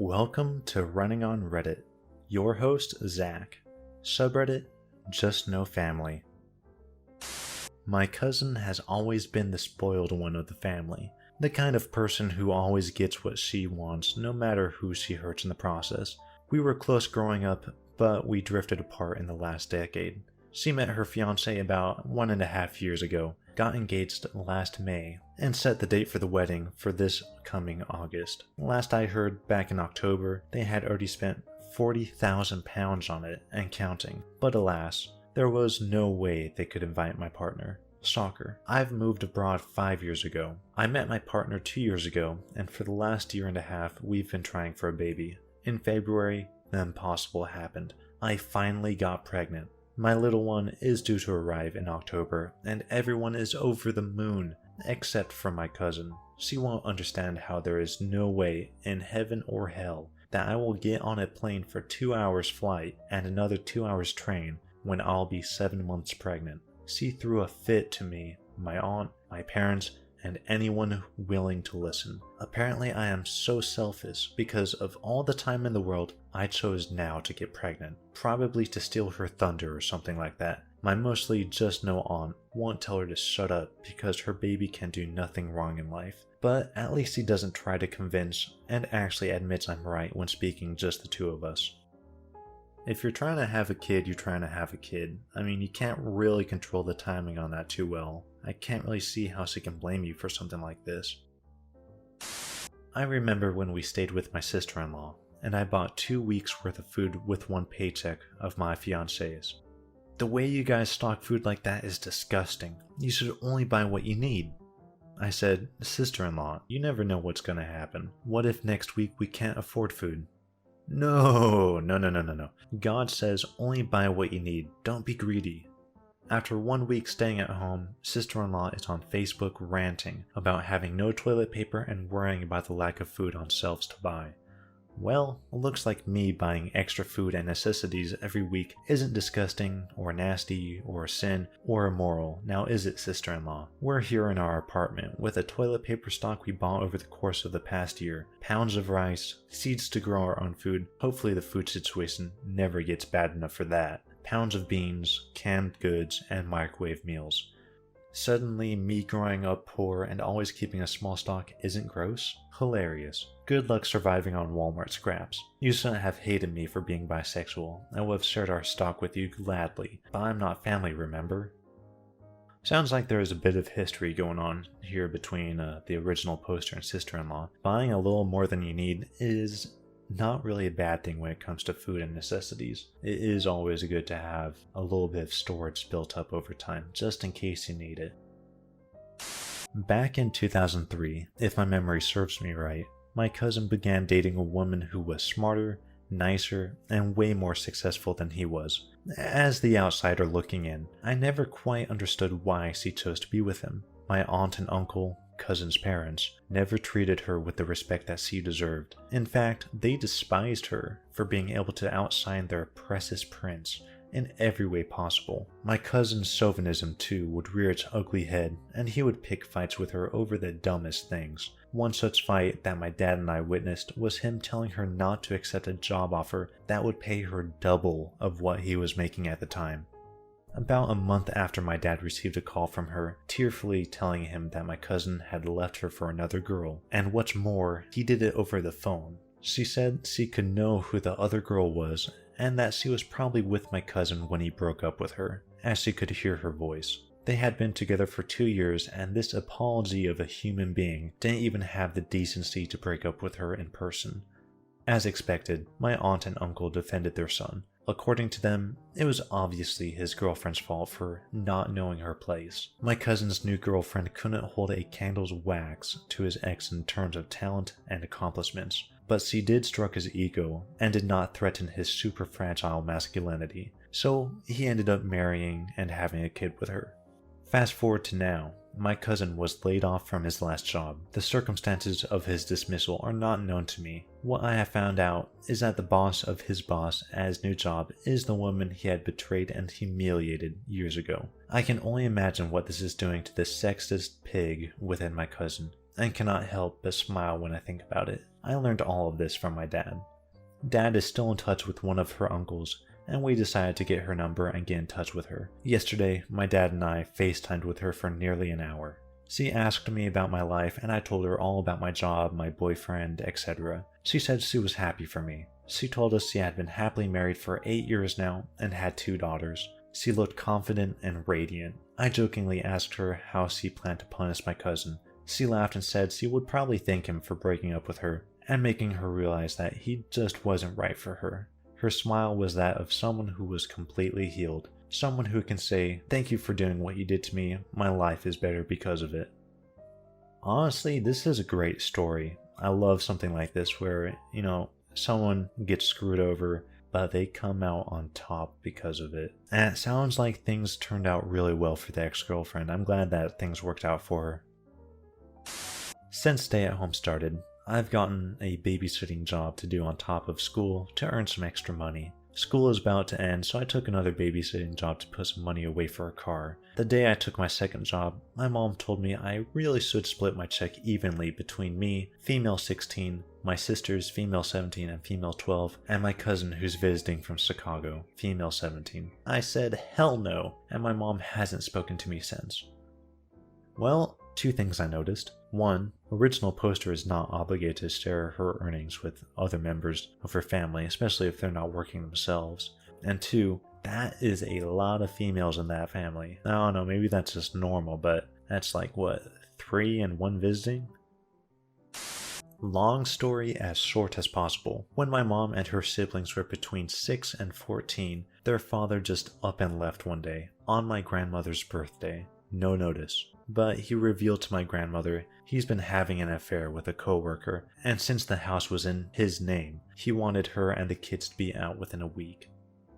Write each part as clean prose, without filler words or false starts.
Welcome to Running on Reddit. Your host, Zach. Subreddit, JUSTNOFAMILY. My cousin has always been the spoiled one of the family. The kind of person who always gets what she wants, no matter who she hurts in the process. We were close growing up, but we drifted apart in the last decade. She met her fiance about 1.5 years ago, got engaged last May, and set the date for the wedding for this coming August. Last I heard, back in October, they had already spent £40,000 on it and counting. But alas, there was no way they could invite my partner. Shocker. I've moved abroad 5 years ago. I met my partner 2 years ago, and for the last 1.5 years, we've been trying for a baby. In February, the impossible happened. I finally got pregnant. My little one is due to arrive in October, and everyone is over the moon, except for my cousin. She won't understand how there is no way, in heaven or hell, that I will get on a plane for 2 hours flight and another 2 hours train when I'll be 7 months pregnant. She threw a fit to me, my aunt, my parents, and anyone willing to listen. Apparently I am so selfish because of all the time in the world, I chose now to get pregnant. Probably to steal her thunder or something like that. My mostly just no aunt won't tell her to shut up because her baby can do nothing wrong in life. But at least he doesn't try to convince and actually admits I'm right when speaking just the two of us. If you're trying to have a kid, you're trying to have a kid. I mean, you can't really control the timing on that too well. I can't really see how she can blame you for something like this. I remember when we stayed with my sister-in-law, and I bought 2 weeks worth of food with one paycheck of my fiance's. The way you guys stock food like that is disgusting. You should only buy what you need. I said, sister-in-law, you never know what's gonna happen. What if next week we can't afford food? No. God says only buy what you need, don't be greedy. After 1 week staying at home, sister-in-law is on Facebook ranting about having no toilet paper and worrying about the lack of food on shelves to buy. Well, it looks like me buying extra food and necessities every week isn't disgusting, or nasty, or a sin, or immoral, now is it, sister-in-law? We're here in our apartment, with a toilet paper stock we bought over the course of the past year, pounds of rice, seeds to grow our own food, hopefully the food situation never gets bad enough for that, pounds of beans, canned goods, and microwave meals. Suddenly, me growing up poor and always keeping a small stock isn't gross? Hilarious. Good luck surviving on Walmart scraps. You shouldn't have hated me for being bisexual. I would have shared our stock with you gladly, but I'm not family, remember? Sounds like there is a bit of history going on here between the original poster and sister-in-law. Buying a little more than you need is not really a bad thing when it comes to food and necessities. It is always good to have a little bit of storage built up over time, just in case you need it. Back in 2003, if my memory serves me right, my cousin began dating a woman who was smarter, nicer, and way more successful than he was. As the outsider looking in, I never quite understood why she chose to be with him. My aunt and uncle, cousin's parents, never treated her with the respect that she deserved. In fact, they despised her for being able to outshine their precious prince in every way possible. My cousin's chauvinism too would rear its ugly head, and he would pick fights with her over the dumbest things. One such fight that my dad and I witnessed was him telling her not to accept a job offer that would pay her double of what he was making at the time. About a month after my dad received a call from her, tearfully telling him that my cousin had left her for another girl, and what's more, he did it over the phone. She said she could know who the other girl was, and that she was probably with my cousin when he broke up with her, as she could hear her voice. They had been together for 2 years, and this apology of a human being didn't even have the decency to break up with her in person. As expected, my aunt and uncle defended their son. According to them, it was obviously his girlfriend's fault for not knowing her place. My cousin's new girlfriend couldn't hold a candle's wax to his ex in terms of talent and accomplishments, but she did stroke his ego and did not threaten his super fragile masculinity, so he ended up marrying and having a kid with her. Fast forward to now. My cousin was laid off from his last job. The circumstances of his dismissal are not known to me. What I have found out is that the boss of his boss at his new job is the woman he had betrayed and humiliated years ago. I can only imagine what this is doing to the sexist pig within my cousin. and cannot help but smile when I think about it. I learned all of this from my dad. Dad is still in touch with one of her uncles, and we decided to get her number and get in touch with her. Yesterday, my dad and I FaceTimed with her for nearly an hour. She asked me about my life, and I told her all about my job, my boyfriend, etc. She said she was happy for me. She told us she had been happily married for 8 years now and had 2 daughters. She looked confident and radiant. I jokingly asked her how she planned to punish my cousin. She laughed and said she would probably thank him for breaking up with her and making her realize that he just wasn't right for her. Her smile was that of someone who was completely healed. Someone who can say, "Thank you for doing what you did to me. My life is better because of it." Honestly, this is a great story. I love something like this where, someone gets screwed over, but they come out on top because of it. And it sounds like things turned out really well for the ex-girlfriend. I'm glad that things worked out for her. Since stay-at-home started, I've gotten a babysitting job to do on top of school to earn some extra money. School is about to end, so I took another babysitting job to put some money away for a car. The day I took my second job, my mom told me I really should split my check evenly between me, female 16, my sisters, female 17 and female 12, and my cousin who's visiting from Chicago, female 17. I said hell no, and my mom hasn't spoken to me since. Well, 2 things I noticed. 1, original poster is not obligated to share her earnings with other members of her family, especially if they're not working themselves. And 2, that is a lot of females in that family. I don't know, maybe that's just normal, but that's like, 3 and 1 visiting? Long story as short as possible. When my mom and her siblings were between 6 and 14, their father just up and left one day, on my grandmother's birthday. No notice. But he revealed to my grandmother he's been having an affair with a coworker, and since the house was in his name, he wanted her and the kids to be out within a week.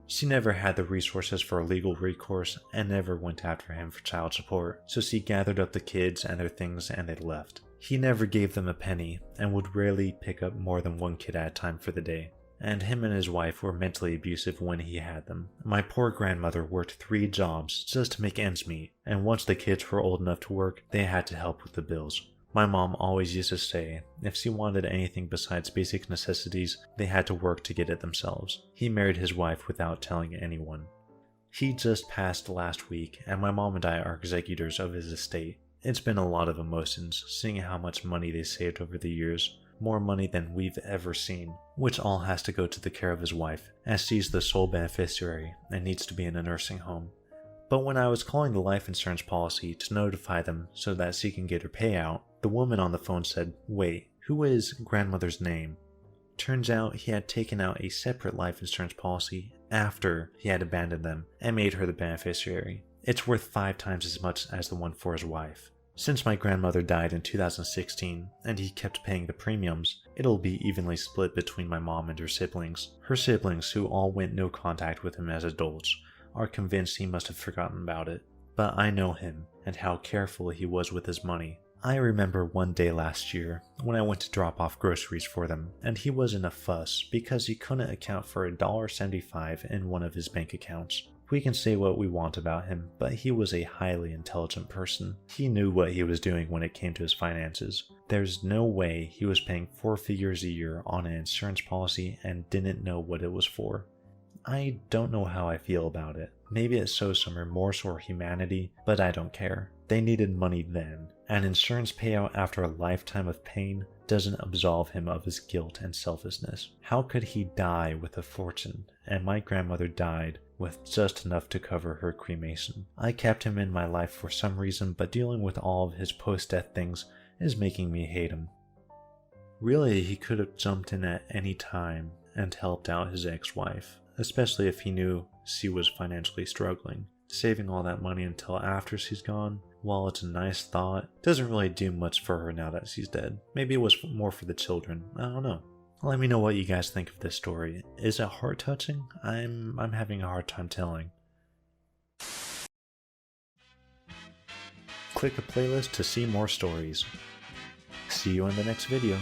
She never had the resources for legal recourse and never went after him for child support, so she gathered up the kids and their things and they left. He never gave them a penny and would rarely pick up more than 1 kid at a time for the day. And him and his wife were mentally abusive when he had them. My poor grandmother worked 3 jobs just to make ends meet, and once the kids were old enough to work, they had to help with the bills. My mom always used to say, if she wanted anything besides basic necessities, they had to work to get it themselves. He married his wife without telling anyone. He just passed last week, and my mom and I are executors of his estate. It's been a lot of emotions, seeing how much money they saved over the years. More money than we've ever seen, which all has to go to the care of his wife, as she's the sole beneficiary and needs to be in a nursing home. But when I was calling the life insurance policy to notify them so that she can get her payout, the woman on the phone said, "Wait, who is grandmother's name?" Turns out he had taken out a separate life insurance policy after he had abandoned them and made her the beneficiary. It's worth 5 times as much as the one for his wife. Since my grandmother died in 2016 and he kept paying the premiums, it'll be evenly split between my mom and her siblings. Her siblings, who all went no contact with him as adults, are convinced he must have forgotten about it. But I know him and how careful he was with his money. I remember one day last year when I went to drop off groceries for them, and he was in a fuss because he couldn't account for $1.75 in one of his bank accounts. We can say what we want about him, but he was a highly intelligent person. He knew what he was doing when it came to his finances. There's no way he was paying 4 figures a year on an insurance policy and didn't know what it was for. I don't know how I feel about it. Maybe it shows some remorse or humanity, but I don't care. They needed money then. An insurance payout after a lifetime of pain doesn't absolve him of his guilt and selfishness. How could he die with a fortune, and my grandmother died with just enough to cover her cremation? I kept him in my life for some reason, but dealing with all of his post-death things is making me hate him. Really, he could have jumped in at any time and helped out his ex-wife, especially if he knew she was financially struggling. Saving all that money until after she's gone, while it's a nice thought, doesn't really do much for her now that she's dead. Maybe it was more for the children, I don't know. Let me know what you guys think of this story. Is it heart-touching? I'm having a hard time telling. Click a playlist to see more stories. See you in the next video.